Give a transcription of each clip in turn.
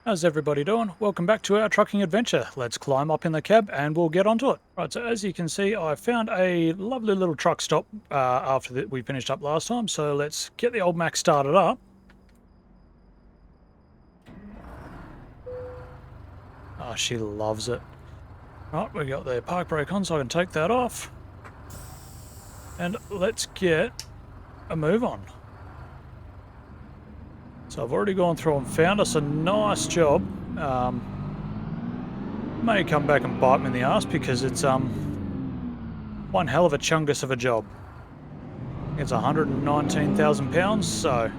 How's everybody doing? Welcome back to our trucking adventure. Let's climb up in the cab and we'll get onto it. Right, so as you can see, I found a lovely little truck stop after we finished up last time. So let's get the old Mack started up. Oh, she loves it. Right, we got the park brake on so I can take that off. And let's get a move on. So I've already gone through and found us a nice job. May come back and bite me in the ass because it's one hell of a chungus of a job. It's 119,000 pounds, so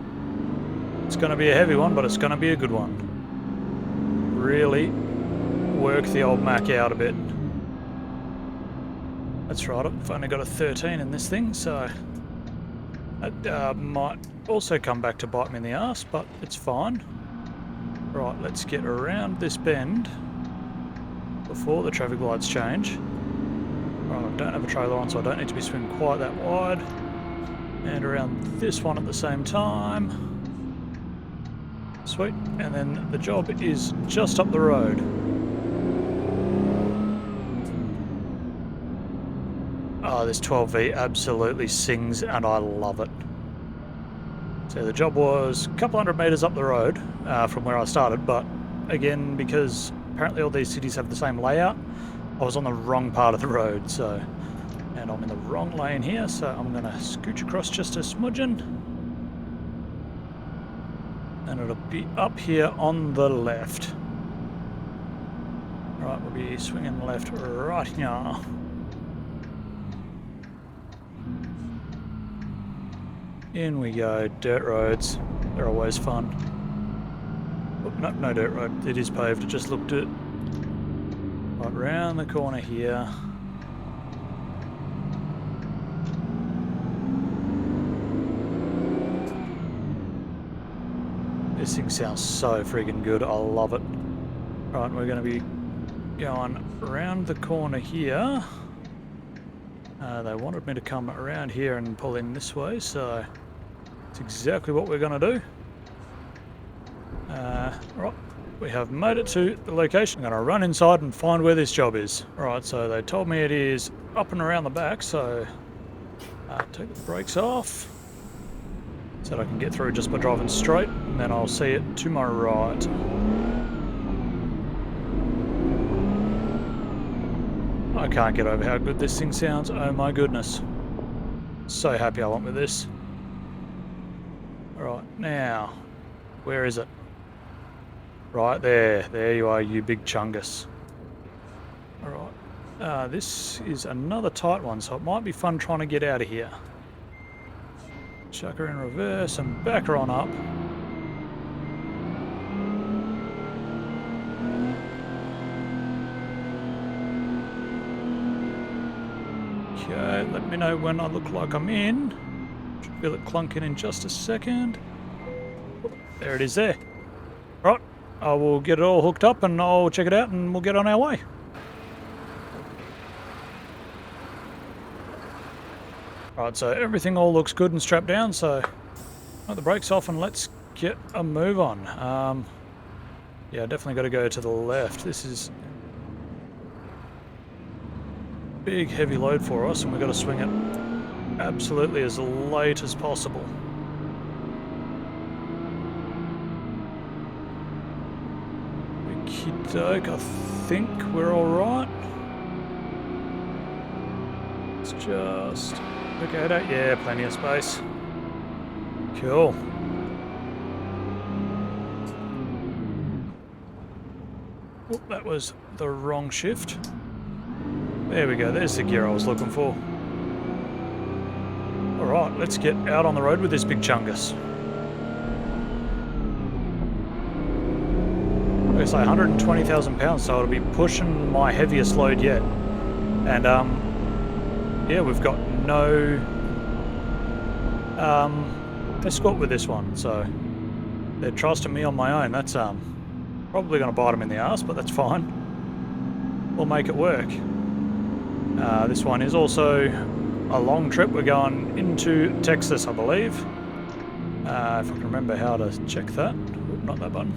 it's going to be a heavy one, but it's going to be a good one. Really work the old Mack out a bit. That's right, I've only got a 13 in this thing, so that might also come back to bite me in the ass, but it's fine. Right, let's get around this bend before the traffic lights change. Right, I don't have a trailer on, so I don't need to be swinging quite that wide. And around this one at the same time. Sweet, and then the job is just up the road. Oh, this 12V absolutely sings and I love it. So the job was a couple hundred metres up the road from where I started, but again, because apparently all these cities have the same layout, I was on the wrong part of the road, and I'm in the wrong lane here, so I'm going to scooch across just a smudgen. And it'll be up here on the left. Right, we'll be swinging left right here. In we go, dirt roads, they're always fun. Oh, no dirt road, it is paved, I just looked at it. Right round the corner here. This thing sounds so freaking good, I love it. Right, we're going to be going around the corner here. They wanted me to come around here and pull in this way, so it's exactly what we're going to do. Right, we have made it to the location. I'm going to run inside and find where this job is. Right, so they told me it is up and around the back, so take the brakes off so that I can get through just by driving straight, and then I'll see it to my right. I can't get over how good this thing sounds. Oh my goodness. So happy I went with this. Alright, now, where is it? Right there. There you are, you big chungus. Alright. This is another tight one, so it might be fun trying to get out of here. Chuck her in reverse and back her on up. Okay, let me know when I look like I'm in. Should feel it clunking in just a second. There it is there. Right, I will get it all hooked up and I'll check it out and we'll get on our way. Right, so everything all looks good and strapped down, so put the brakes off and let's get a move on. Yeah, definitely got to go to the left. This is big heavy load for us and we've got to swing it absolutely as late as possible. Okie doke, I think we're alright. It's just okay, yeah, plenty of space. Cool. Oh, that was the wrong shift. There we go, there's the gear I was looking for. Alright, let's get out on the road with this big chungus. I say 120,000 pounds, so it'll be pushing my heaviest load yet. And yeah, we've got no Escort with this one, so they're trusting me on my own. That's probably going to bite them in the ass, but that's fine. We'll make it work. This one is also a long trip. We're going into Texas, I believe. If I can remember how to check that. Oop, not that button.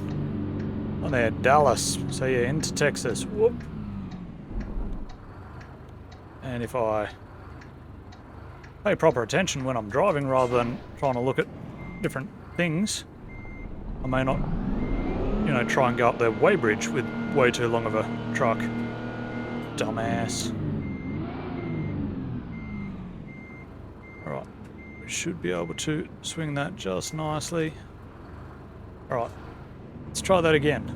On there, Dallas. So yeah, into Texas. Whoop. And if I pay proper attention when I'm driving rather than trying to look at different things, I may not, you know, try and go up the weighbridge with way too long of a truck. Dumbass. Alright, we should be able to swing that just nicely. Alright, let's try that again.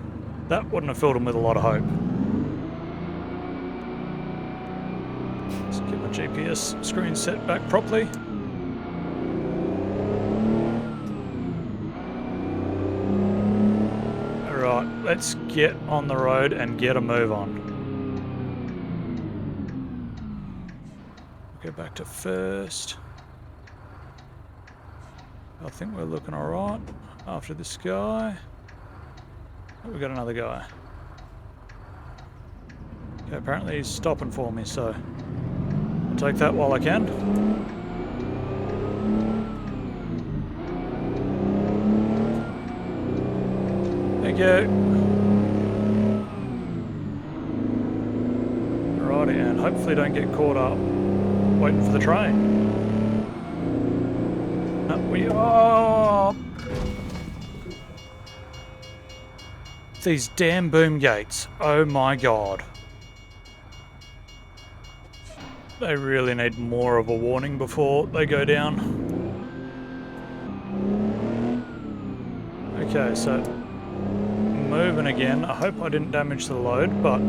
That wouldn't have filled him with a lot of hope. Let's get my GPS screen set back properly. Alright, let's get on the road and get a move on. Go back to first. I think we're looking alright after this guy. Oh, we got another guy. Okay, apparently he's stopping for me, so I'll take that while I can. Thank you. Alrighty, and hopefully don't get caught up waiting for the train. We are. These damn boom gates. Oh my god. They really need more of a warning before they go down. Okay, so moving again. I hope I didn't damage the load, but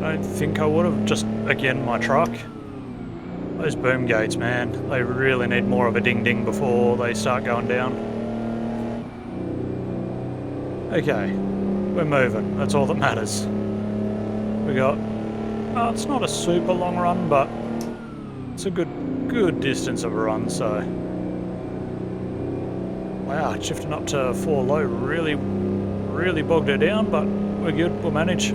I don't think I would have. Just again, my truck. Those boom gates, man, they really need more of a ding-ding before they start going down. Okay, we're moving. That's all that matters. We got... Oh, it's not a super long run, but it's a good distance of a run, so... Wow, shifting up to 4 low really bogged her down, but we're good, we'll manage.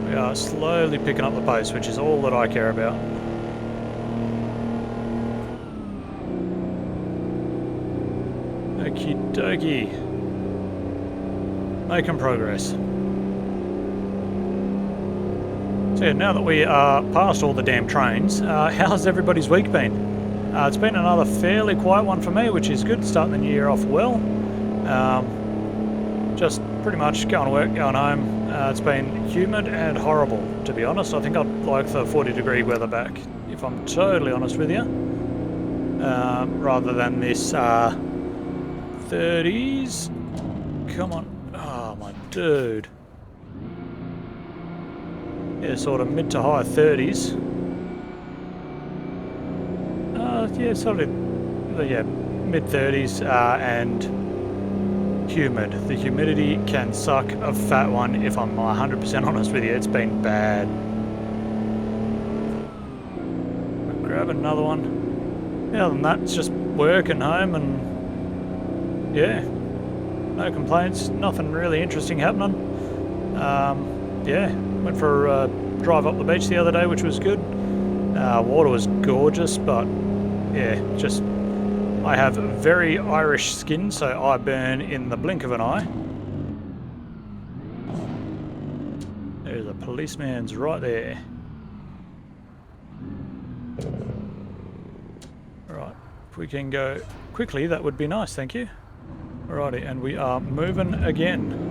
We are slowly picking up the pace, which is all that I care about. Okie dokie. Making progress. So yeah, now that we are past all the damn trains, how's everybody's week been? It's been another fairly quiet one for me, which is good, starting the new year off well. Just pretty much going to work, going home. It's been humid and horrible, to be honest. I think I'd like the 40-degree weather back, if I'm totally honest with you. Rather than this 30s. Come on. Oh, my dude. Yeah, sort of mid to high 30s. Yeah, sort of, yeah, mid 30s and humid. The humidity can suck a fat one, if I'm 100% honest with you. It's been bad. I'll grab another one. Yeah, other than that, it's just work and home and yeah, no complaints. Nothing really interesting happening. Yeah, went for a drive up the beach the other day, which was good. Water was gorgeous, but yeah, just I have very Irish skin, so I burn in the blink of an eye. There's a policeman's right there. Alright, if we can go quickly, that would be nice, thank you. Alrighty, and we are moving again.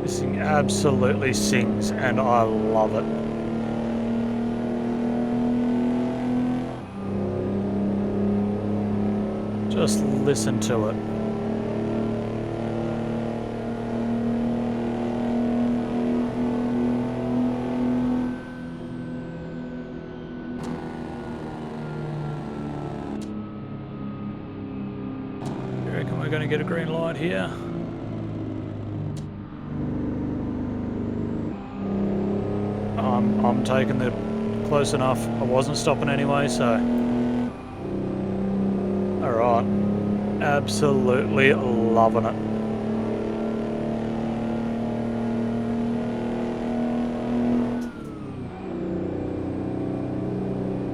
This thing absolutely sings, and I love it. Just listen to it. You reckon we're going to get a green light here? I'm taking the close enough. I wasn't stopping anyway, so... Alright. Absolutely loving it.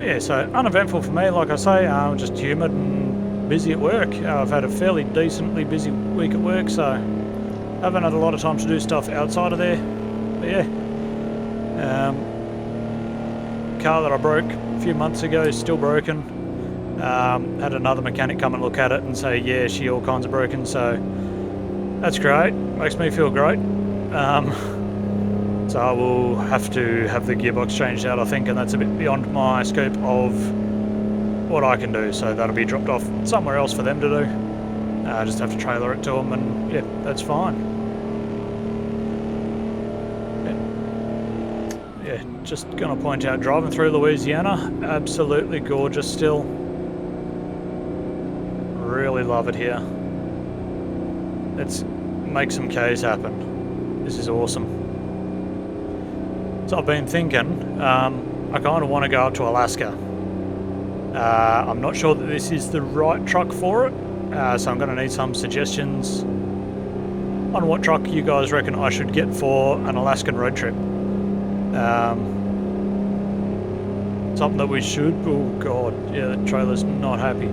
Yeah, so uneventful for me, like I say, just humid and busy at work. I've had a fairly decently busy week at work, so haven't had a lot of time to do stuff outside of there. But yeah, car that I broke a few months ago is still broken. Had another mechanic come and look at it and say, yeah, she all kinds of broken, so that's great. Makes me feel great. So I will have to have the gearbox changed out, I think, and that's a bit beyond my scope of what I can do, so that'll be dropped off somewhere else for them to do. Just have to trailer it to them, and yeah, that's fine. Yeah, just going to point out, driving through Louisiana, absolutely gorgeous still. Really love it here. Let's make some Ks happen. This is awesome. So I've been thinking, I kind of want to go up to Alaska. I'm not sure that this is the right truck for it, so I'm going to need some suggestions on what truck you guys reckon I should get for an Alaskan road trip. Something that we should, oh god, yeah, the trailer's not happy.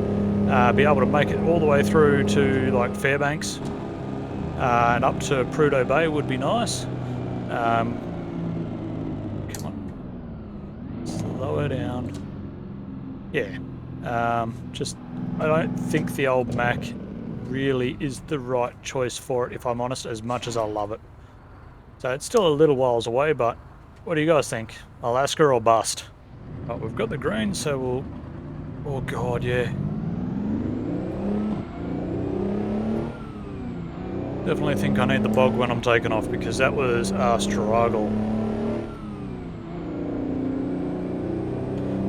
Be able to make it all the way through to like Fairbanks and up to Prudhoe Bay would be nice. Slow down. Yeah. Just, I don't think the old Mack really is the right choice for it, if I'm honest, as much as I love it. So it's still a little whiles away, but what do you guys think? Alaska or bust? Oh, we've got the green, so we'll... Oh god, yeah. Definitely think I need the bog when I'm taking off, because that was a struggle.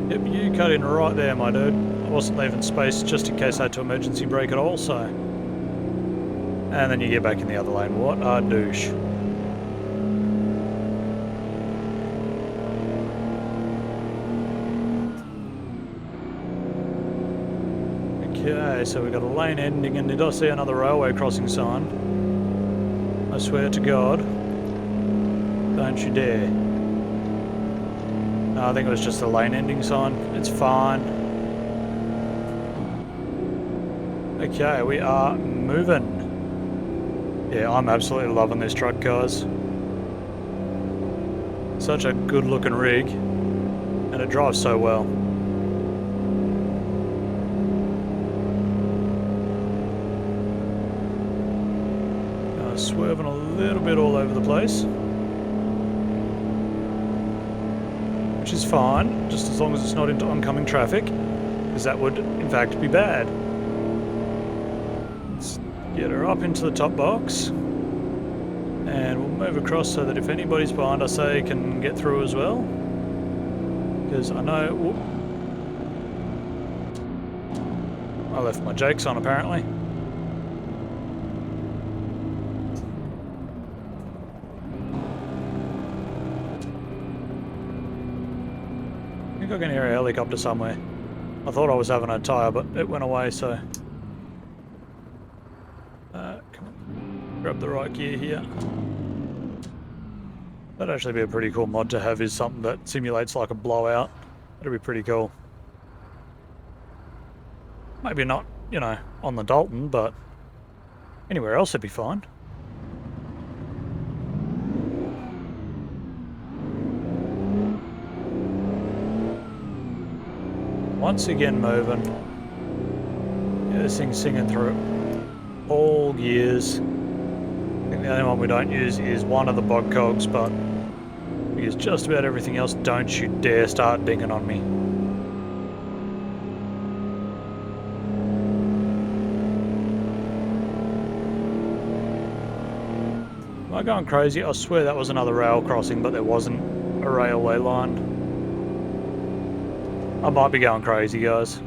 Yep, you cut in right there, my dude. I wasn't leaving space just in case I had to emergency brake at all, so... And then you get back in the other lane. What a douche. Okay, so we've got a lane ending, and did I see another railway crossing sign? I swear to God. Don't you dare. I think it was just a lane ending sign. It's fine. Okay, we are moving. Yeah, I'm absolutely loving this truck, guys. Such a good looking rig. And it drives so well. Swerving a little bit all over the place. Which is fine, just as long as it's not into oncoming traffic, because that would, in fact, be bad. Let's get her up into the top box, and we'll move across so that if anybody's behind us, they can get through as well. Because I know... Whoop, I left my jakes on, apparently. I think I can hear a helicopter somewhere. I thought I was having a tyre, but it went away, so... come on. Grab the right gear here. That'd actually be a pretty cool mod to have, is something that simulates like a blowout. That'd be pretty cool. Maybe not, you know, on the Dalton, but anywhere else would be fine. Once again moving. Yeah, this thing's singing through all gears. I think the only one we don't use is one of the bog cogs, but we use just about everything else. Don't you dare start dinging on me. Am I going crazy? I swear that was another rail crossing, but there wasn't a railway line. I might be going crazy, guys.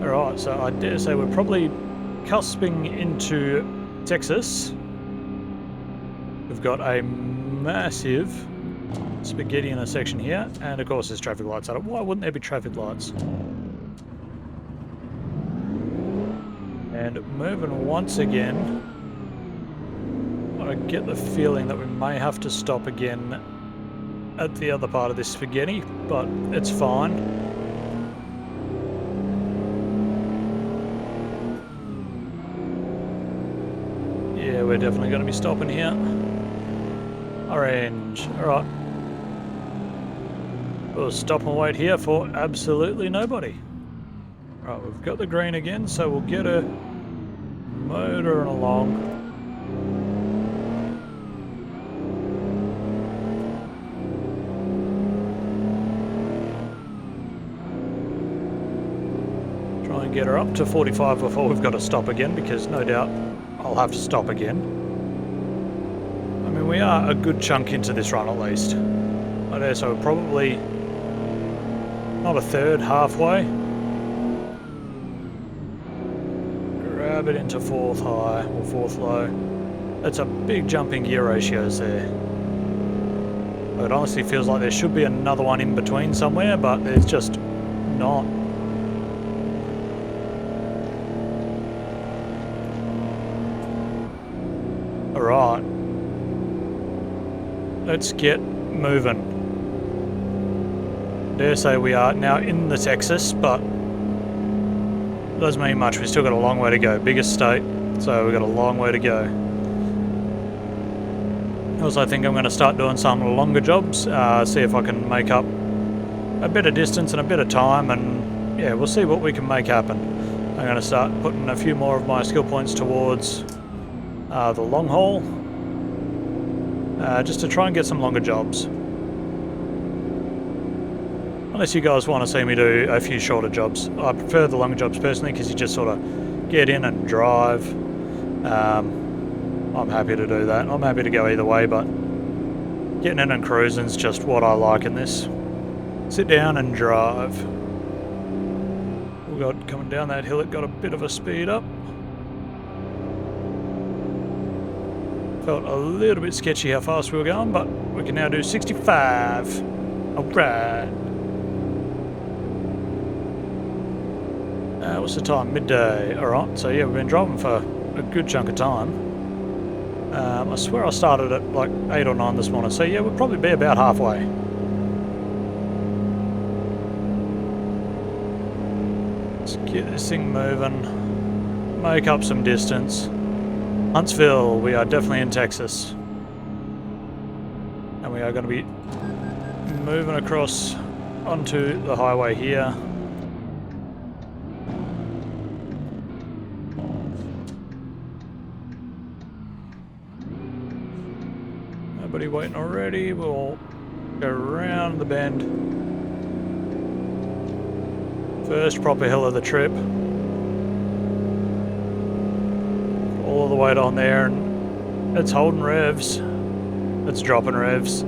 Alright, so I dare say we're probably cusping into Texas. We've got a massive spaghetti intersection here, and of course there's traffic lights at it. Why wouldn't there be traffic lights? And moving once again. I get the feeling that we may have to stop again at the other part of this spaghetti, but it's fine. Yeah, we're definitely going to be stopping here. Orange, alright. We'll stop and wait here for absolutely nobody. Right, we've got the green again, so we'll get her motoring along. Try and get her up to 45 before we've got to stop again, because no doubt I'll have to stop again. I mean, we are a good chunk into this run at least. I dare say we're probably not a third, halfway. Grab it into fourth high or fourth low. That's a big jump in gear ratios there. It honestly feels like there should be another one in between somewhere, but there's just not. Alright. Let's get moving. Dare say we are now in the Texas, but doesn't mean much. We've still got a long way to go. Biggest state, so we've got a long way to go. Also, I think I'm going to start doing some longer jobs, see if I can make up a bit of distance and a bit of time, and yeah, we'll see what we can make happen. I'm going to start putting a few more of my skill points towards the long haul, just to try and get some longer jobs. Unless you guys want to see me do a few shorter jobs. I prefer the longer jobs personally, because you just sort of get in and drive. I'm happy to do that. I'm happy to go either way, but getting in and cruising is just what I like in this. Sit down and drive. We got coming down that hill, it got a bit of a speed up. Felt a little bit sketchy how fast we were going, but we can now do 65. Alright. What's the time? Midday. Alright, so yeah, we've been driving for a good chunk of time. I swear I started at like 8 or 9 this morning, so yeah, we'll probably be about halfway. Let's get this thing moving. Make up some distance. Huntsville, we are definitely in Texas. And we are going to be moving across onto the highway here. Nobody waiting already. We'll go around the bend. First proper hill of the trip. All the way down there, and it's holding revs. It's dropping revs.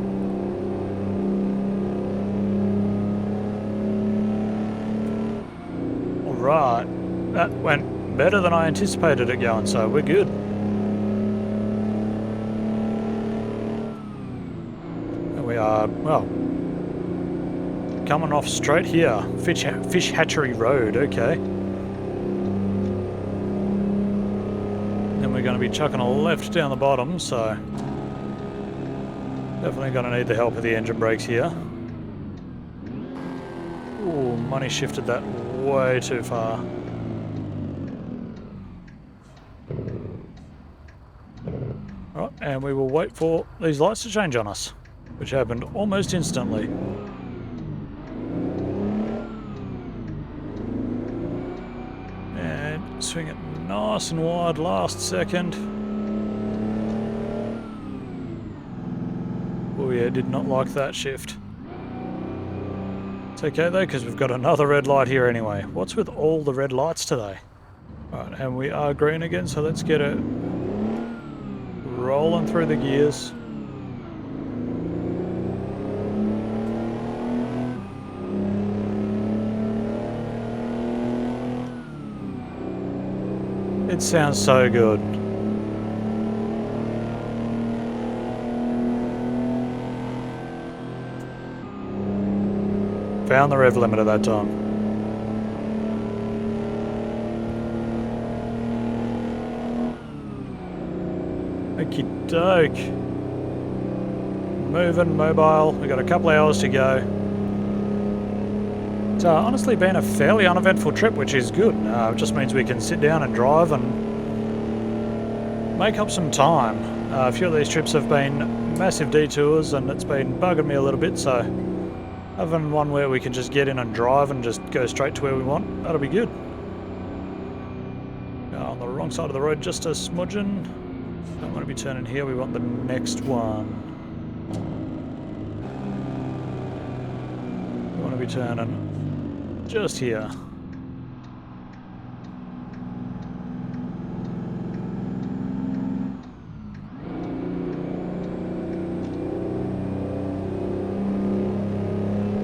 Alright, that went better than I anticipated it going, so we're good. And we are, well, coming off straight here. Fish Hatchery Road, okay. Then we're going to be chucking a left down the bottom, so definitely going to need the help of the engine brakes here. Ooh, money shifted that way too far. Alright, and we will wait for these lights to change on us, which happened almost instantly. And swing it nice and wide last second. Oh yeah, did not like that shift. It's okay though, because we've got another red light here anyway. What's with all the red lights today? Alright, and we are green again, so let's get it rolling through the gears. It sounds so good. Found the rev limit at that time. Okie doke. Moving, mobile. We've got a couple of hours to go. It's honestly been a fairly uneventful trip, which is good. It just means we can sit down and drive and make up some time. A few of these trips have been massive detours and it's been bugging me a little bit, so having one where we can just get in and drive and just go straight to where we want, that'll be good. On the wrong side of the road, just a smudging. Don't want to be turning here, we want the next one. We want to be turning just here.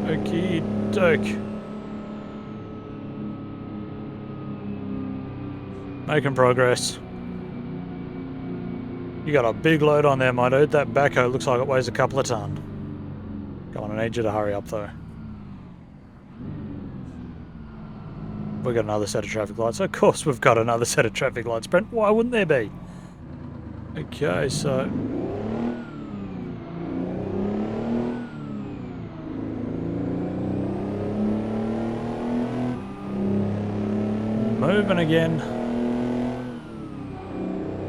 Okie doke. Making progress. You got a big load on there, my dude. That backhoe looks like it weighs a couple of ton. Come on, I need you to hurry up though. We've got another set of traffic lights. Of course we've got another set of traffic lights, Brent. Why wouldn't there be? Okay, so... moving again.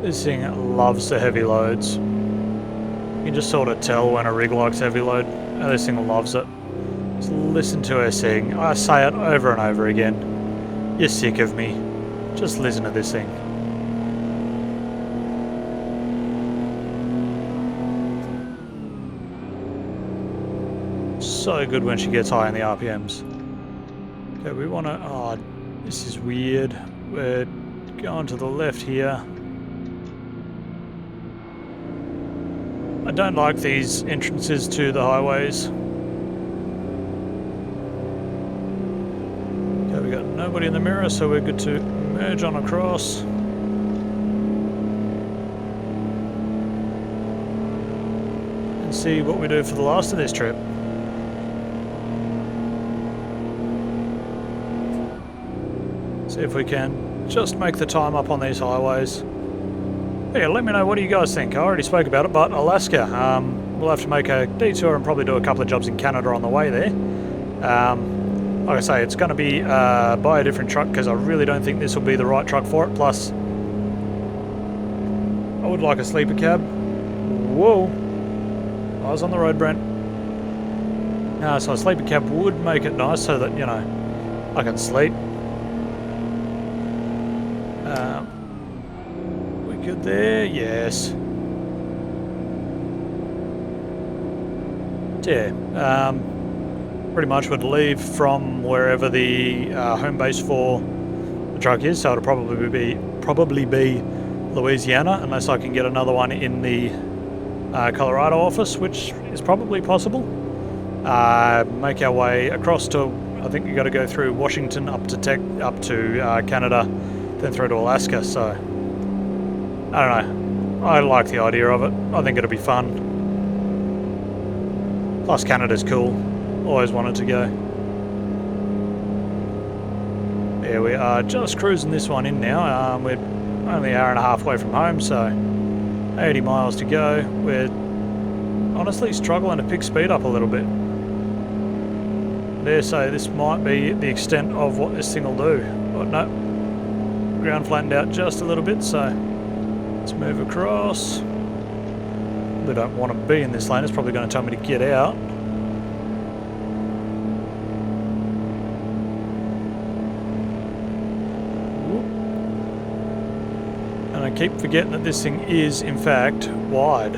This thing loves the heavy loads. You can just sort of tell when a rig likes heavy load. Oh, this thing loves it. Just listen to her sing. I say it over and over again. You're sick of me. Just listen to this thing. So good when she gets high in the RPMs. Okay, we want to... oh, this is weird. We're going to the left here. I don't like these entrances to the highways. Okay, we got nobody in the mirror, so we're good to merge on across. And see what we do for the last of this trip. See if we can just make the time up on these highways. Yeah, let me know, what do you guys think? I already spoke about it, but Alaska, we'll have to make a detour and probably do a couple of jobs in Canada on the way there. Like I say, it's going to be buy a different truck because I really don't think this will be the right truck for it. Plus, I would like a sleeper cab. Whoa, I was on the road, Brent. So a sleeper cab would make it nice so that, you know, I can sleep. Good there, yes. Yeah, pretty much would leave from wherever the home base for the truck is, so it'll probably be Louisiana, unless I can get another one in the Colorado office, which is probably possible. Make our way across to, I think you got to go through Washington up to Canada, then through to Alaska, so... I don't know. I like the idea of it. I think it'll be fun. Plus Canada's cool. Always wanted to go. Yeah, we are just cruising this one in now. We're only an hour and a half away from home, so 80 miles to go. We're honestly struggling to pick speed up a little bit. I dare say this might be the extent of what this thing will do. But no, ground flattened out just a little bit, so... let's move across. We don't want to be in this lane. It's probably going to tell me to get out. And I keep forgetting that this thing is, in fact, wide.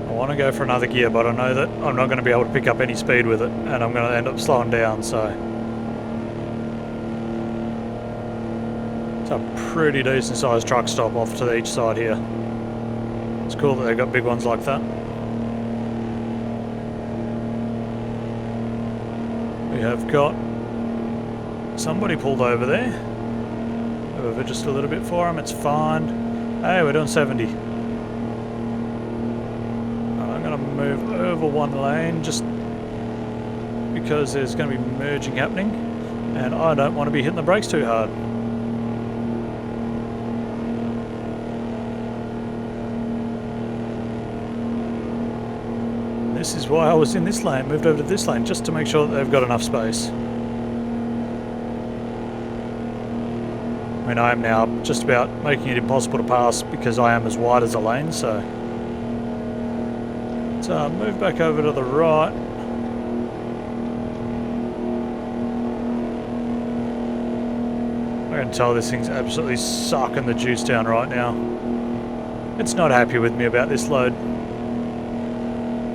I want to go for another gear, but I know that I'm not going to be able to pick up any speed with it, and I'm going to end up slowing down, so... it's a pretty decent sized truck stop off to each side here. It's cool that they've got big ones like that. We have got somebody pulled over there. Over just a little bit for them, it's fine. Hey, we're doing 70. I'm going to move over one lane just because there's going to be merging happening, and I don't want to be hitting the brakes too hard. This is why I was in this lane, moved over to this lane, just to make sure that they've got enough space. I mean, I am now just about making it impossible to pass because I am as wide as a lane, so... So move back over to the right. I can tell this thing's absolutely sucking the juice down right now. It's not happy with me about this load.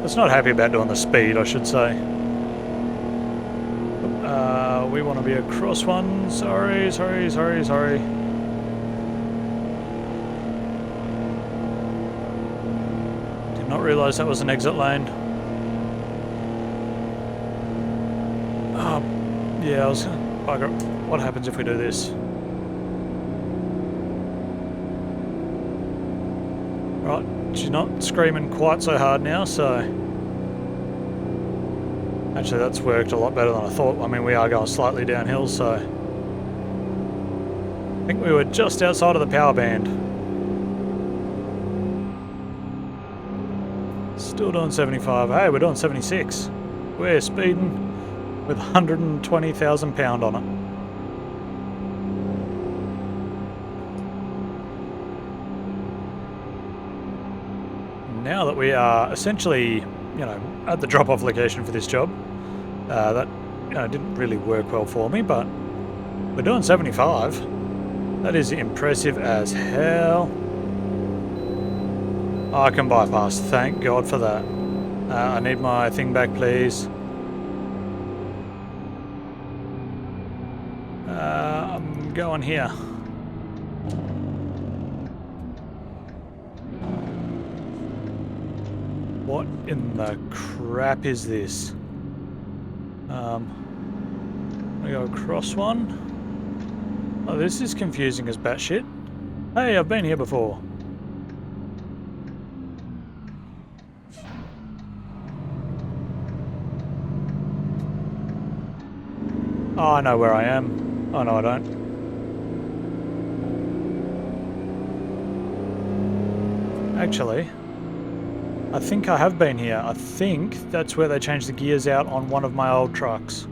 It's not happy about doing the speed, I should say. We want to be across one. Sorry. Did not realise that was an exit lane. Yeah, I was going to bugger. What happens if we do this? Right, she's not screaming quite so hard now, so... Actually, that's worked a lot better than I thought. I mean, we are going slightly downhill, so... I think we were just outside of the power band. Still doing 75. Hey, we're doing 76. We're speeding with 120,000 pound on it. Now that we are essentially, you know, at the drop-off location for this job, that, you know, didn't really work well for me, but we're doing 75. That is impressive as hell. I can bypass, thank God for that. I need my thing back, please. I'm going here. What in the crap is this? I'm gonna go across one. Oh, this is confusing as batshit. Hey, I've been here before. Oh, I know where I am. Oh, no, I don't. Actually, I think I have been here. I think that's where they changed the gears out on one of my old trucks.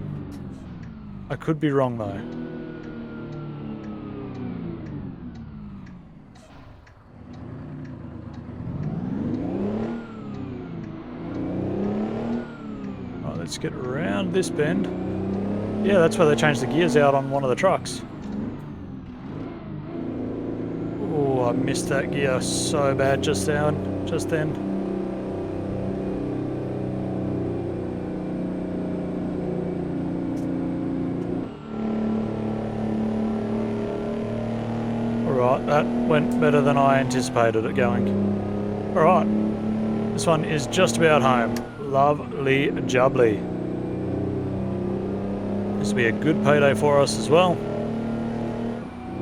I could be wrong, though. Right, let's get around this bend. Yeah, that's where they changed the gears out on one of the trucks. Oh, I missed that gear so bad just then. Alright, that went better than I anticipated it going. Alright, this one is just about home. Lovely jubbly. This will be a good payday for us as well.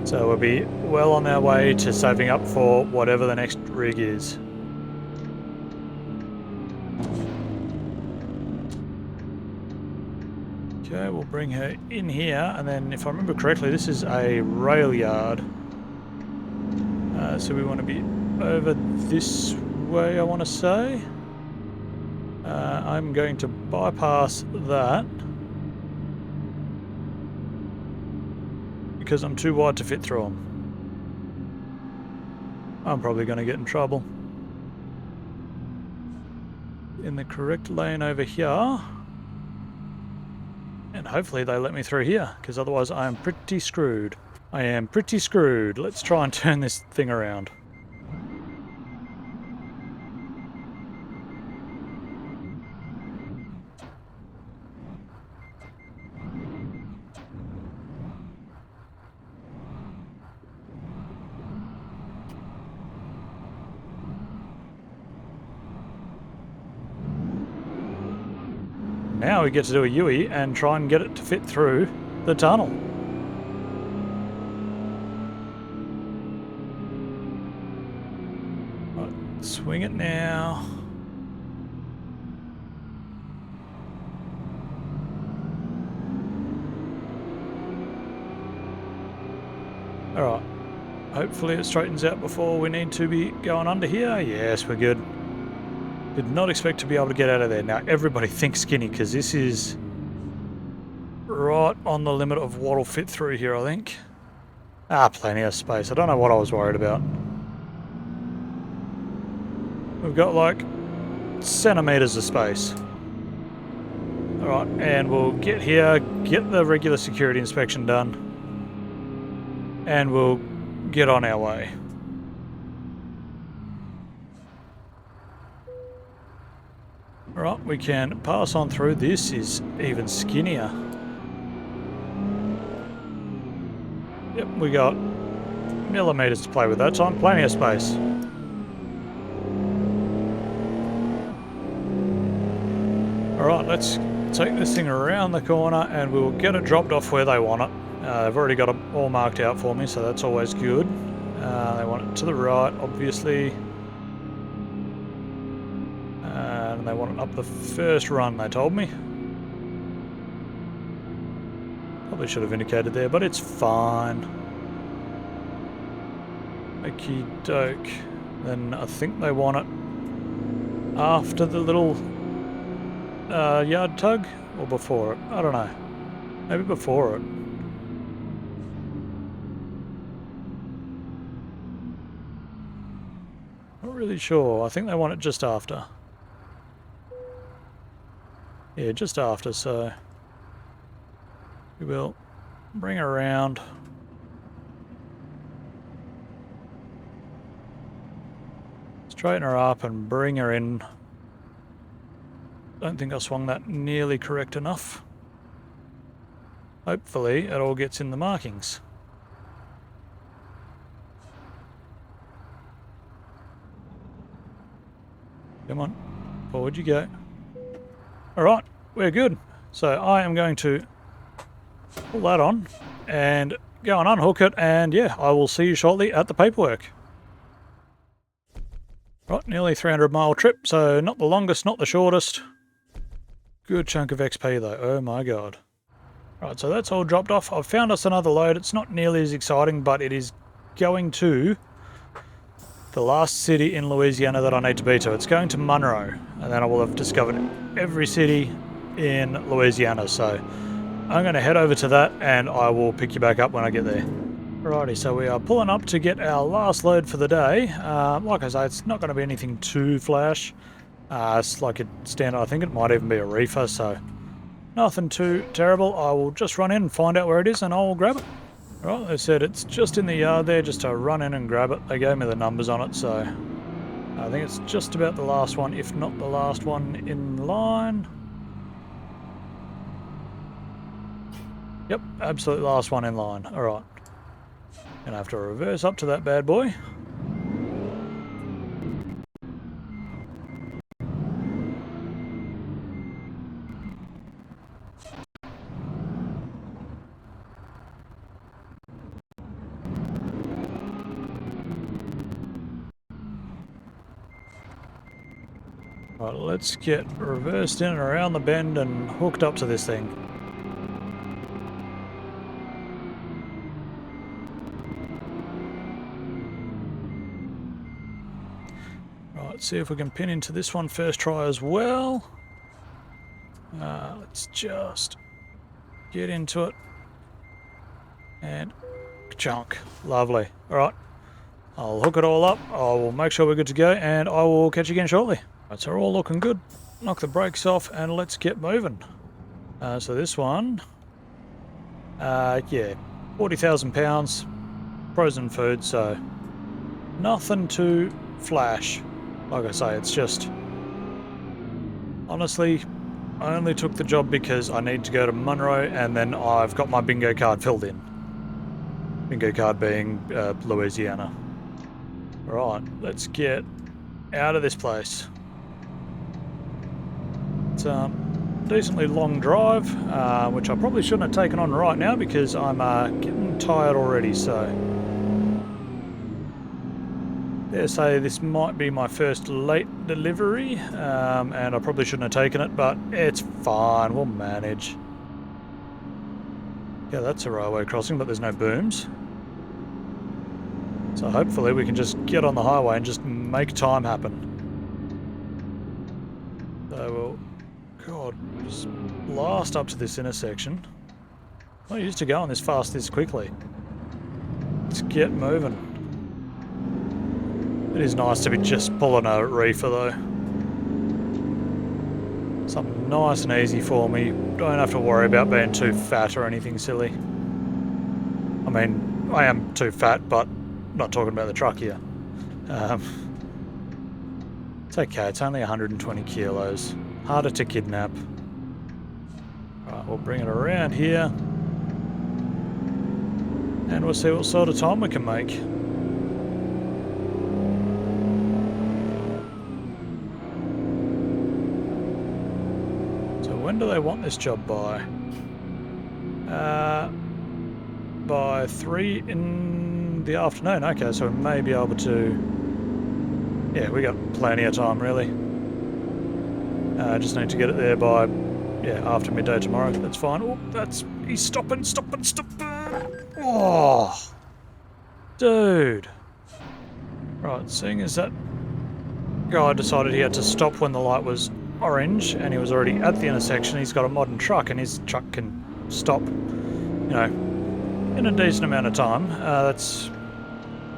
So we'll be well on our way to saving up for whatever the next rig is. Okay, we'll bring her in here, and then if I remember correctly, this is a rail yard. So we want to be over this way, I want to say. I'm going to bypass that because I'm too wide to fit through them. I'm probably going to get in trouble. In the correct lane over here. And hopefully they let me through here, because otherwise I am pretty screwed. I am pretty screwed. Let's try and turn this thing around. Now we get to do a U-turn and try and get it to fit through the tunnel. Right, swing it now. Hopefully it straightens out before we need to be going under here. Yes, we're good. Did not expect to be able to get out of there. Now everybody thinks skinny because this is right on the limit of what'll fit through here, I think. Plenty of space. I don't know what I was worried about. We've got like centimetres of space. Alright, and we'll get here, get the regular security inspection done, and we'll get on our way. Alright, we can pass on through. This is even skinnier. Yep, we got millimetres to play with that time. Plenty of space. Alright, let's take this thing around the corner and we'll get it dropped off where they want it. They've already got it all marked out for me, so that's always good. They want it to the right, obviously. And they want it up the first run, they told me. Probably should have indicated there, but it's fine. Okie doke. Then I think they want it after the little yard tug, or before it. I don't know. Maybe before it. Not really sure. I think they want it just after. Yeah, just after, so we will bring her around. Straighten her up and bring her in. Don't think I swung that nearly correct enough. Hopefully it all gets in the markings. Come on, forward you go. Alright, we're good. So I am going to pull that on and go and unhook it, and yeah, I will see you shortly at the paperwork. Right, nearly 300-mile trip, so not the longest, not the shortest. Good chunk of XP though, oh my god. Right, so that's all dropped off. I've found us another load. It's not nearly as exciting, but it is going to the last city in Louisiana that I need to be to. It's going to Monroe, and then I will have discovered every city in Louisiana, so I'm going to head over to that and I will pick you back up when I get there. Alrighty, so we are pulling up to get our last load for the day. Like I say, it's not going to be anything too flash. It's like a standard, I think it might even be a reefer, so nothing too terrible. I will just run in and find out where it is and I'll grab it. Right, they said it's just in the yard there, just to run in and grab it. They gave me the numbers on it, so I think it's just about the last one, if not the last one in line. Yep, absolute last one in line. Alright. Gonna have to reverse up to that bad boy. Right, let's get reversed in and around the bend and hooked up to this thing. Right, see if we can pin into this one first try as well. Let's just get into it. And chunk. Lovely. Alright, I'll hook it all up. I will make sure we're good to go and I will catch you again shortly. Right, so we're all looking good. Knock the brakes off and let's get moving. So this one, yeah, 40,000 pounds, frozen food, so nothing too flash. Like I say, it's just, honestly, I only took the job because I need to go to Monroe and then I've got my bingo card filled in. Bingo card being Louisiana. Right, let's get out of this place. It's a decently long drive, which I probably shouldn't have taken on right now because I'm getting tired already, so dare say this might be my first late delivery, and I probably shouldn't have taken it, but it's fine, we'll manage. Yeah, that's a railway crossing, but there's no booms. So hopefully we can just get on the highway and just make time happen. So we'll, God, just blast up to this intersection. I'm not used to going this fast this quickly. Let's get moving. It is nice to be just pulling a reefer though. Something nice and easy for me. Don't have to worry about being too fat or anything silly. I mean, I am too fat, but I'm not talking about the truck here. It's okay, it's only 120 kilos. Harder to kidnap. Right, we'll bring it around here. And we'll see what sort of time we can make. So when do they want this job by? By 3 in the afternoon. Okay, so we may be able to... Yeah, we got plenty of time, really. Just need to get it there by, yeah, after midday tomorrow. That's fine. Oh, he's stopping. Oh, dude. Right, seeing as that guy decided he had to stop when the light was orange and he was already at the intersection, he's got a modern truck and his truck can stop, you know, in a decent amount of time. That's,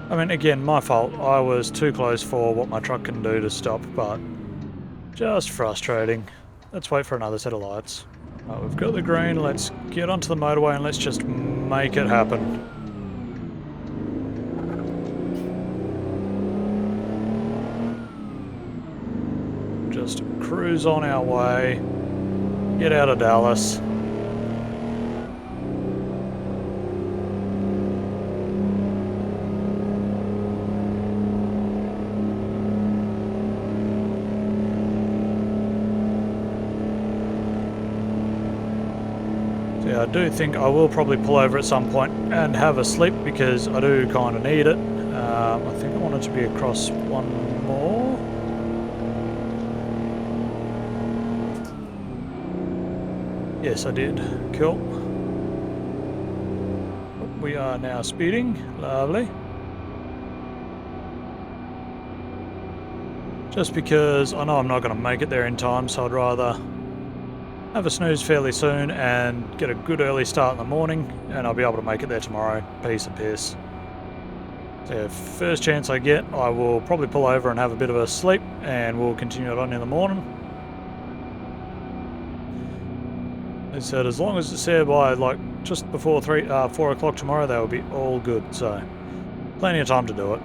I mean, again, my fault. I was too close for what my truck can do to stop, but just frustrating. Let's wait for another set of lights. Right, we've got the green. Let's get onto the motorway and let's just make it happen. Just cruise on our way. Get out of Dallas. I do think I will probably pull over at some point and have a sleep because I do kind of need it. I think I wanted to be across one more. Yes, I did. Cool. We are now speeding. Lovely. Just because I know I'm not going to make it there in time, so I'd rather have a snooze fairly soon and get a good early start in the morning, and I'll be able to make it there tomorrow. Piece of piss. So yeah, first chance I get, I will probably pull over and have a bit of a sleep, and we'll continue it on in the morning. They said as long as it's there by like just before 4 o'clock tomorrow, that will be all good. So plenty of time to do it.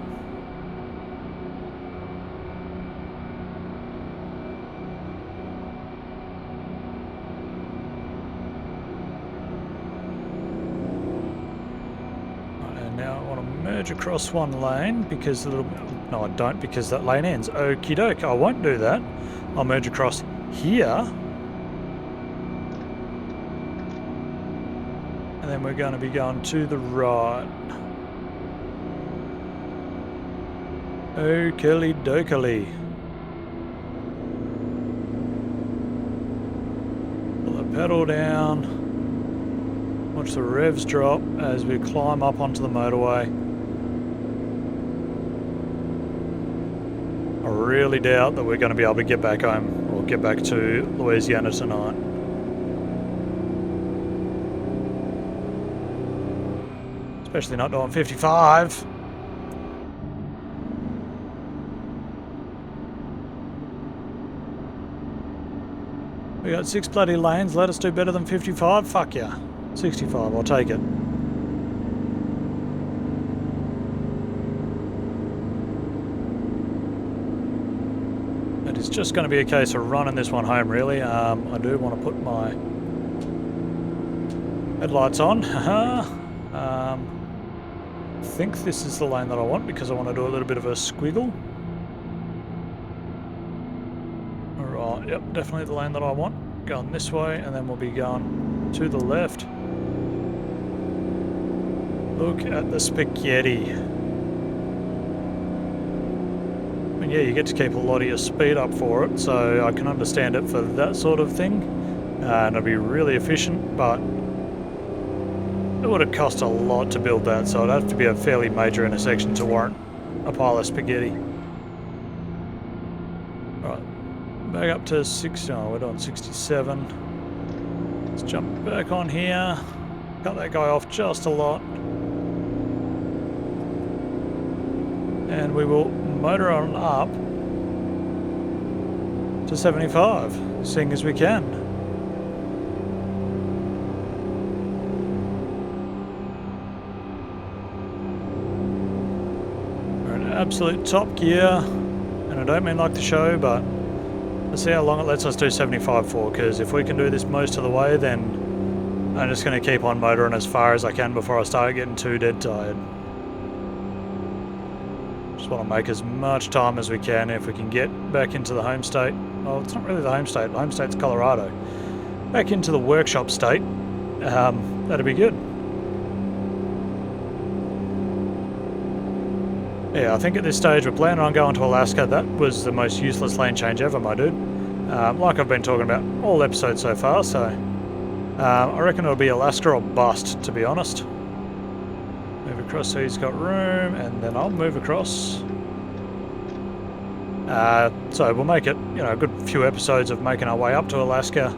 Merge across one lane because no, I don't, because that lane ends. Okie doke, I won't do that. I'll merge across here, and then we're going to be going to the right. Okie dokily. Pull the pedal down. Watch the revs drop as we climb up onto the motorway. I really doubt that we're going to be able to get back home or get back to Louisiana tonight. Especially not doing 55. We got 6 bloody lanes, let us do better than 55? Fuck yeah. 65, I'll take it. It's just going to be a case of running this one home, really. I do want to put my headlights on. I think this is the lane that I want because I want to do a little bit of a squiggle. Alright, yep, definitely the lane that I want. Going this way, and then we'll be going to the left. Look at the spaghetti. And yeah, you get to keep a lot of your speed up for it, so I can understand it for that sort of thing. And it'll be really efficient, but it would have cost a lot to build that, so it'd have to be a fairly major intersection to warrant a pile of spaghetti. Right, back up to 60. Oh, we're on 67. Let's jump back on here. Cut that guy off just a lot. And we will motor on up to 75, seeing as we can. We're in absolute top gear, and I don't mean like the show, but let's see how long it lets us do 75 for, because if we can do this most of the way, then I'm just going to keep on motoring as far as I can before I start getting too dead tired. Just want to make as much time as we can. If we can get back into the home state, well, it's not really the home state. The home state's Colorado. Back into the workshop state, that'd be good. Yeah, I think at this stage we're planning on going to Alaska. That was the most useless lane change ever, my dude. Like I've been talking about all episodes so far, so I reckon it'll be Alaska or bust, to be honest. Move across so he's got room, and then I'll move across. So we'll make it, you know, a good few episodes of making our way up to Alaska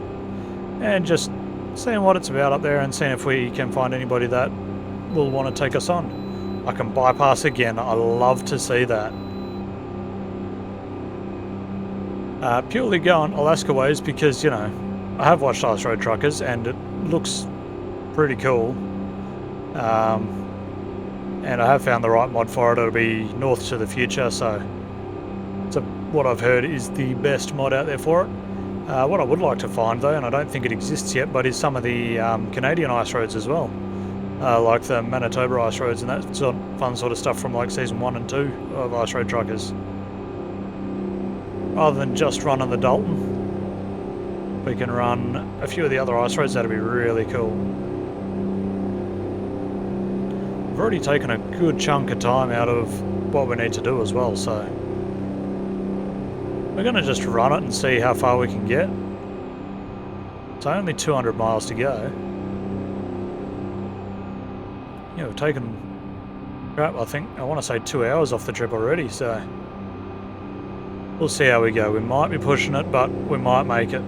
and just seeing what it's about up there and seeing if we can find anybody that will want to take us on. I can bypass again. I love to see that. Purely going Alaska ways because, you know, I have watched Ice Road Truckers and it looks pretty cool. And I have found the right mod for it. It'll be North to the Future, so what I've heard is the best mod out there for it. What I would like to find though, and I don't think it exists yet, but is some of the Canadian ice roads as well. Like the Manitoba ice roads and that fun sort of stuff from like season 1 and 2 of Ice Road Truckers. Rather than just running the Dalton, we can run a few of the other ice roads. That'd be really cool. We've already taken a good chunk of time out of what we need to do as well, so we're going to just run it and see how far we can get. It's only 200 miles to go. Yeah, we've taken, crap, I think, I want to say 2 hours off the trip already, so we'll see how we go. We might be pushing it, but we might make it.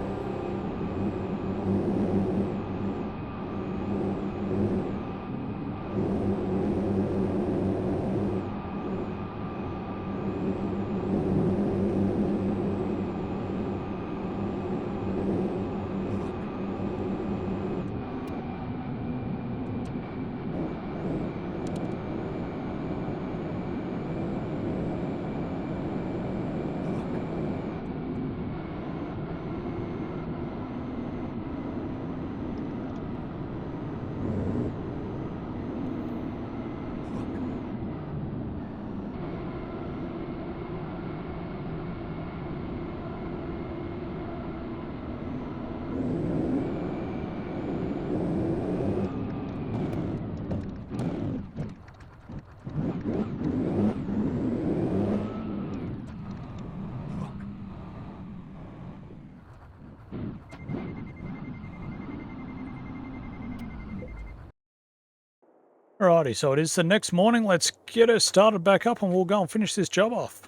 Alrighty, so it is the next morning. Let's get her started back up and we'll go and finish this job off.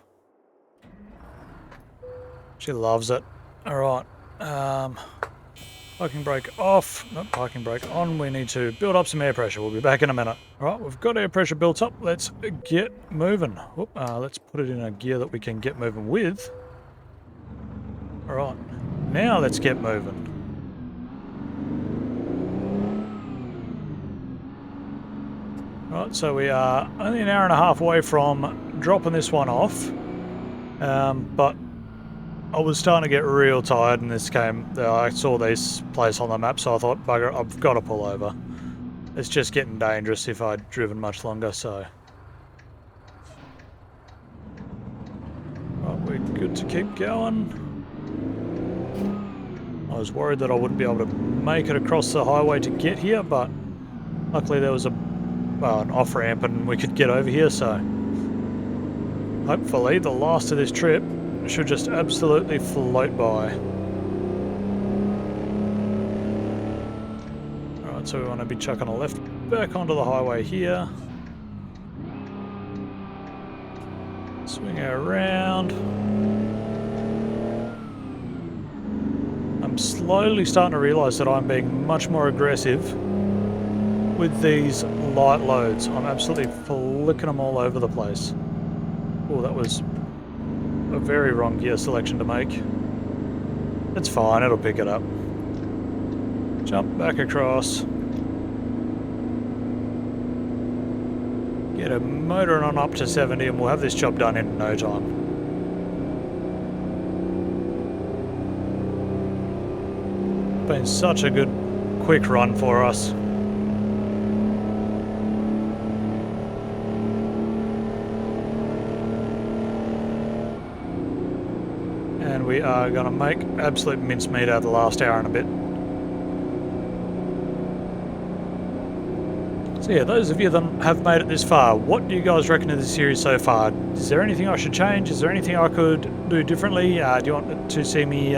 She loves it. Alright, parking brake off, not parking brake on. We need to build up some air pressure. We'll be back in a minute. Alright, we've got air pressure built up. Let's get moving. Let's put it in a gear that we can get moving with. Alright, now let's get moving. Right, so we are only an hour and a half away from dropping this one off, but I was starting to get real tired in this game. I saw this place on the map, so I thought, bugger, I've got to pull over. It's just getting dangerous if I'd driven much longer, so... Right, we're good to keep going. I was worried that I wouldn't be able to make it across the highway to get here, but luckily there was an off-ramp and we could get over here, so hopefully the last of this trip should just absolutely float by. Alright, so we want to be chucking a left back onto the highway here. Swing around. I'm slowly starting to realise that I'm being much more aggressive with these light loads. I'm absolutely flicking them all over the place. Oh, that was a very wrong gear selection to make. It's fine, it'll pick it up. Jump back across. Get a motor on up to 70 and we'll have this job done in no time. Been such a good quick run for us. And we are going to make absolute mincemeat out of the last hour and a bit. So yeah, those of you that have made it this far, what do you guys reckon of this series so far? Is there anything I should change? Is there anything I could do differently? Do you want to see me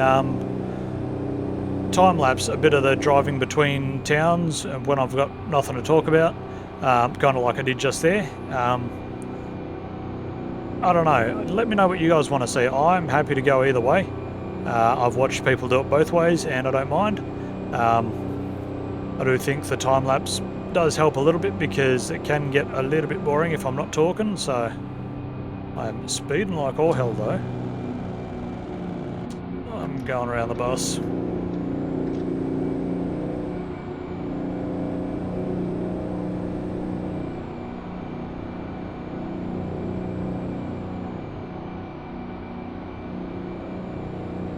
time-lapse a bit of the driving between towns when I've got nothing to talk about? Kind of like I did just there. I don't know. Let me know what you guys want to see. I'm happy to go either way. I've watched people do it both ways and I don't mind. I do think the time-lapse does help a little bit because it can get a little bit boring if I'm not talking, so I'm speeding like all hell though. I'm going around the bus.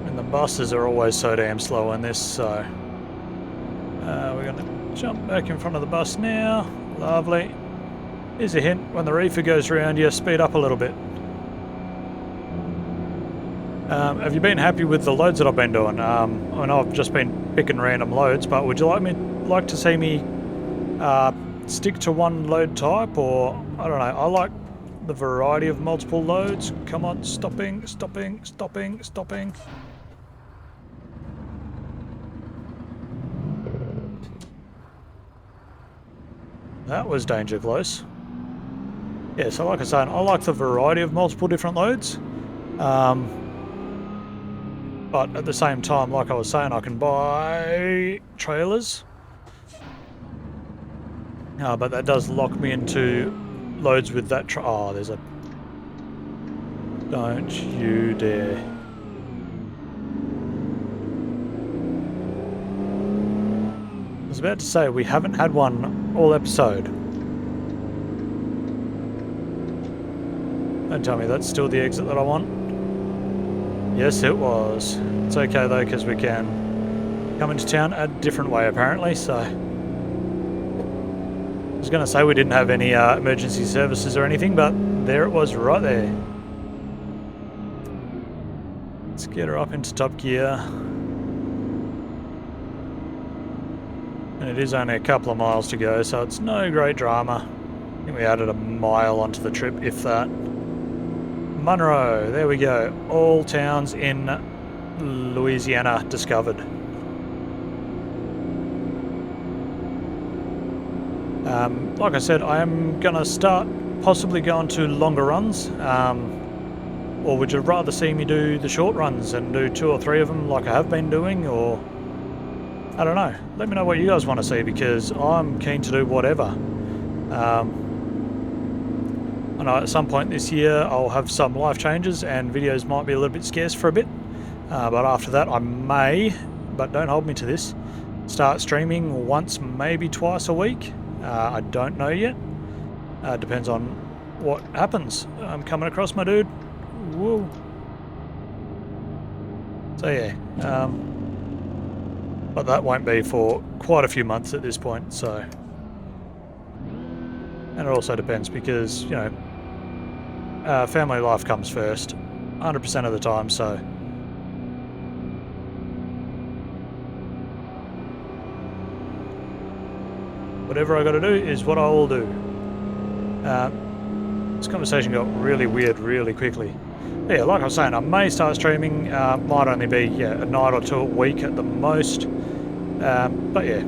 And the buses are always so damn slow in this, so we're going to jump back in front of the bus now. Lovely. Here's a hint, when the reefer goes around you, speed up a little bit. Have you been happy with the loads that I've been doing? I know I've just been picking random loads, but would you like to see me stick to one load type, or I don't know, I like the variety of multiple loads. Come on, stopping. That was danger close. Yeah, so like I was saying, I like the variety of multiple different loads. But at the same time, like I was saying, I can buy trailers. But that does lock me into loads with that oh, there's a... Don't you dare. I was about to say, we haven't had one all episode. Don't tell me that's still the exit that I want. Yes, it was. It's okay though, because we can come into town a different way apparently, so... I was going to say we didn't have any emergency services or anything, but there it was right there. Let's get her up into top gear. And it is only a couple of miles to go, so it's no great drama. I think we added a mile onto the trip, if that. Monroe, there we go. All towns in Louisiana discovered. Like I said, I am going to start possibly going to longer runs. Or would you rather see me do the short runs and do 2 or 3 of them like I have been doing, or... I don't know. Let me know what you guys want to see, because I'm keen to do whatever. I know at some point this year I'll have some life changes and videos might be a little bit scarce for a bit. But after that I may, but don't hold me to this, start streaming once, maybe twice a week. I don't know yet. Depends on what happens. I'm coming across, my dude. Whoa. So yeah. But that won't be for quite a few months at this point, so... And it also depends because, you know, family life comes first 100% of the time, so... Whatever I gotta do is what I will do. This conversation got really weird really quickly. Yeah, like I was saying, I may start streaming, might only be a night or 2 a week at the most. But yeah,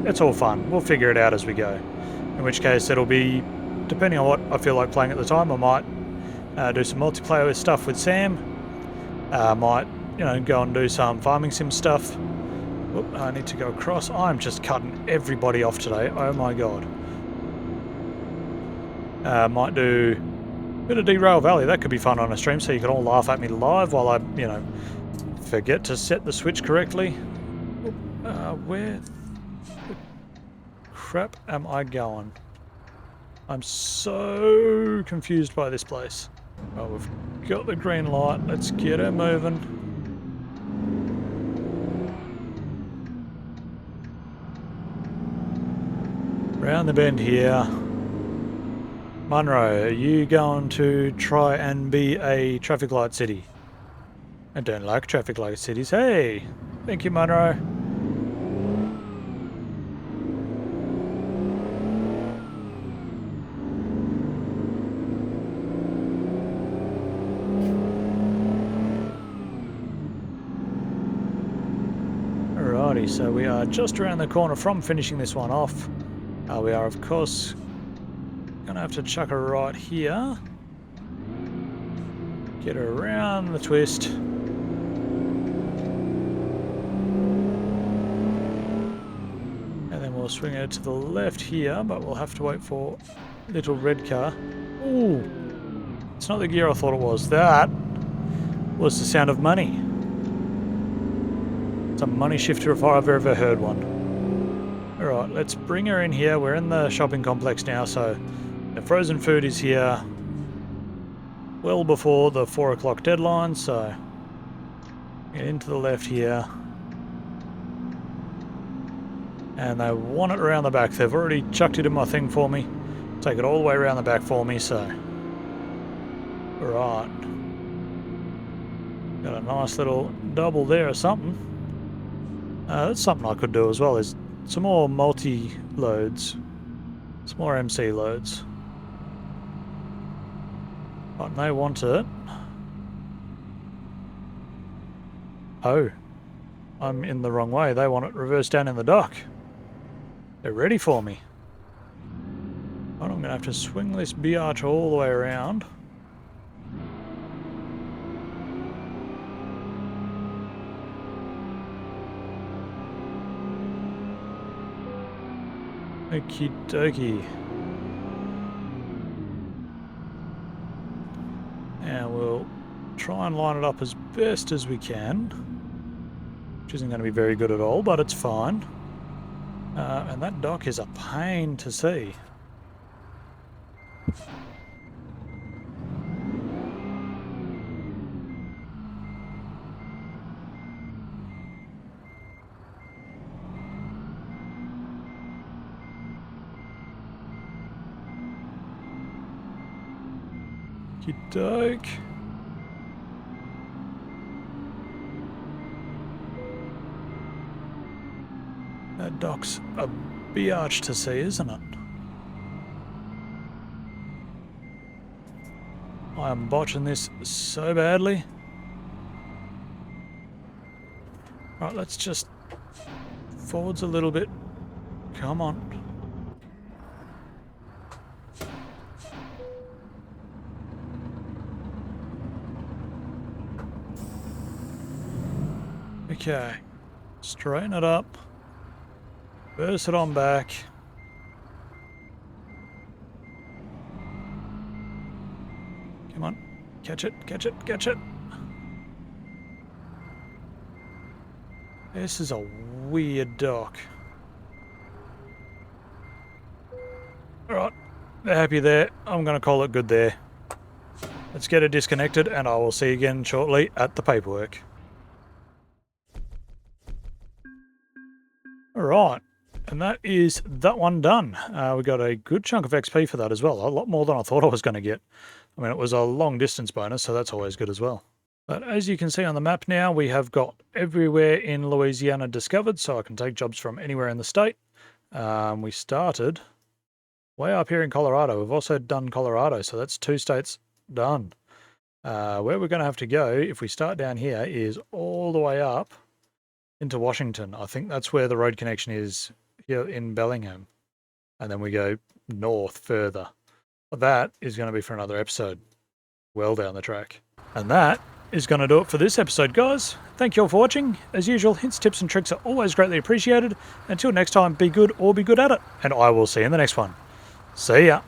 it's all fun. We'll figure it out as we go. In which case it'll be, depending on what I feel like playing at the time, I might do some multiplayer stuff with Sam. Might, you know, go and do some farming sim stuff. Oop, I need to go across. I'm just cutting everybody off today. Oh my god. Might do a bit of Derail Valley. That could be fun on a stream, so you can all laugh at me live while I, you know, forget to set the switch correctly. Where the crap am I going? I'm so confused by this place. Well, we've got the green light. Let's get her moving. Round the bend here. Munro, are you going to try and be a traffic light city? I don't like traffic light cities. Hey! Thank you, Munro. Alrighty, so we are just around the corner from finishing this one off. We are, of course, gonna have to chuck her right here. Get her around the twist. And then we'll swing her to the left here, but we'll have to wait for little red car. Ooh! It's not the gear I thought it was. That was the sound of money. It's a money shifter if I've ever heard one. Alright, let's bring her in here. We're in the shopping complex now, so the frozen food is here well before the 4 o'clock deadline, so get into the left here. And they want it around the back. They've already chucked it in my thing for me. Take it all the way around the back for me, so. Right. Got a nice little double there or something. That's something I could do as well, is some more multi-loads. Some more MC loads. Right, and they want it. Oh. I'm in the wrong way. They want it reversed down in the dock. They're ready for me. Right, I'm going to have to swing this biatch all the way around. Okie dokie. And we'll try and line it up as best as we can. Which isn't going to be very good at all, but it's fine. And that dock is a pain to see. Doke. That dock's a biatch to see, isn't it? I am botching this so badly. Right, let's just forwards a little bit. Come on. Okay, straighten it up, reverse it on back. Come on, catch it, catch it, catch it. This is a weird dock. Alright, they're happy there. I'm going to call it good there. Let's get it disconnected and I will see you again shortly at the paperwork. Alright, and that is that one done. We got a good chunk of XP for that as well, a lot more than I thought I was going to get. I mean, it was a long distance bonus, so that's always good as well. But as you can see on the map now, we have got everywhere in Louisiana discovered, so I can take jobs from anywhere in the state. We started way up here in Colorado. We've also done Colorado, so that's 2 states done. Where we're going to have to go, if we start down here, is all the way up into Washington. I think that's where the road connection is here in Bellingham. and then we go north further. That is going to be for another episode, well down the track. And that is going to do it for this episode, guys. Thank you all for watching. As usual, hints, tips and tricks are always greatly appreciated. Until next time, be good or be good at it, and I will see you in the next one. See ya.